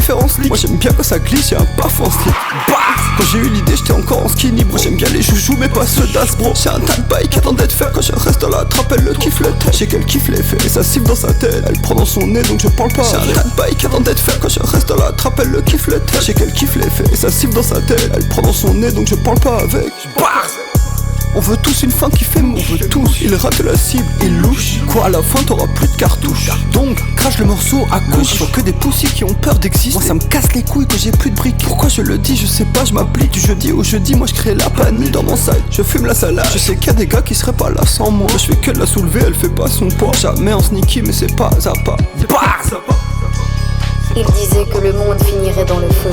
faire en slip. Moi j'aime bien quand ça glisse, y'a un paf en slip. Quand j'ai eu l'idée j'étais encore en skinny bro. J'aime bien les joujoux mais pas ceux d'as bro. J'ai un tas de bails qui attendent d'être fait. Quand je reste dans la trappe elle le kiffe le tête. J'ai qu'elle kiffe les faits et ça siffle dans sa tête. Elle prend dans son nez donc je parle pas. J'ai un tas de bails qui attendent d'être fait. Quand je reste dans la trappe elle le kiffe le tête. J'ai qu'elle kiffe les faits et ça siffle dans sa tête. Elle prend dans son nez donc je parle pas avec. On veut tous une fin qui fait mou, on veut tous. Il rate la cible, il louche. Quoi à la fin t'auras plus de cartouches. Donc crache le morceau à gauche. Je vois que des poussies qui ont peur d'exister. Moi ça me casse les couilles que j'ai plus de briques. Pourquoi je le dis je sais pas, je m'applique. Du jeudi au jeudi moi je crée la panique dans mon side. Je fume la salade. Je sais qu'il y a des gars qui seraient pas là sans moi. Je fais que de la soulever, elle fait pas son poids. Jamais en sneaky mais c'est pas à pas. Il disait que le monde finirait dans le feu,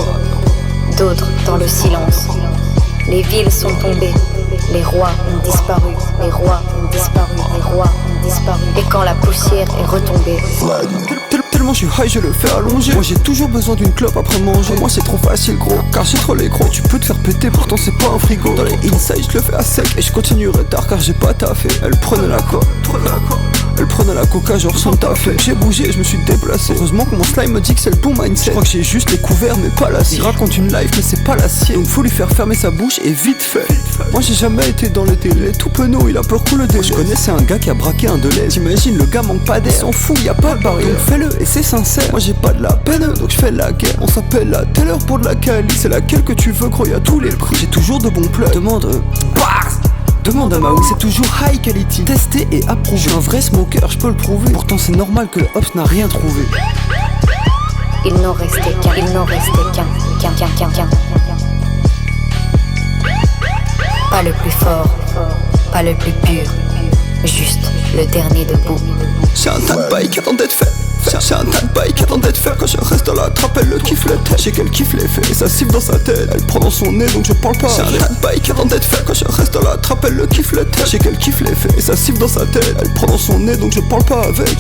d'autres dans le silence. Les villes sont tombées, les rois ont disparu, les rois ont disparu, les rois ont disparu. Et quand la poussière est retombée, Tellement je suis high, je le fais allonger. Moi j'ai toujours besoin d'une clope après manger. Pour moi c'est trop facile gros, car j'ai trop les gros. Tu peux te faire péter, pourtant c'est pas un frigo. Dans les inside je le fais à sec et je continuerai tard car j'ai pas taffé. Elle prenait la coque, elle prenait la coca genre sans taffer. J'ai bougé, je me suis déplacé. Heureusement que mon slime me dit que c'est le bon mindset. Je crois que j'ai juste les couverts mais pas la scie. Il raconte une life mais c'est pas la sienne. Donc faut lui faire fermer sa bouche et vite fait. Moi j'ai jamais été dans les télés. Tout penaud, il a peur qu'on le délai. Je connaissais un gars qui a braqué un delay. T'imagines le gars manque pas d'air. S'en fout, y a pas de barrière. Donc fais-le et c'est sincère. Moi j'ai pas de la peine donc je fais la guerre. On s'appelle la Taylor pour de la Cali. C'est laquelle que tu veux gros, y'a tous les prix. J'ai toujours de bons plats. Demande à Mao, c'est toujours high quality, testé et approuvé. Je suis un vrai smoker, je peux le prouver. Pourtant c'est normal que le Hops n'a rien trouvé. il n'en restait qu'un. Pas le plus fort, pas le plus pur, juste le dernier debout. J'ai un tas de bails qui attendent d'être fait. J'ai un tas de bails qui attendent d'être fait. Quand je reste dans la trappe elle le kiffe le tête. J'ai qu'elle kiffe les faits et ça siffle dans sa tête. Elle prend dans son nez donc je parle pas. J'ai un tas de bails qui attendent d'être fait. Quand je reste dans la trappe elle le kiffe le tête. J'ai qu'elle kiffe les faits et ça siffle dans sa tête. Elle prend dans son nez donc je parle pas avec.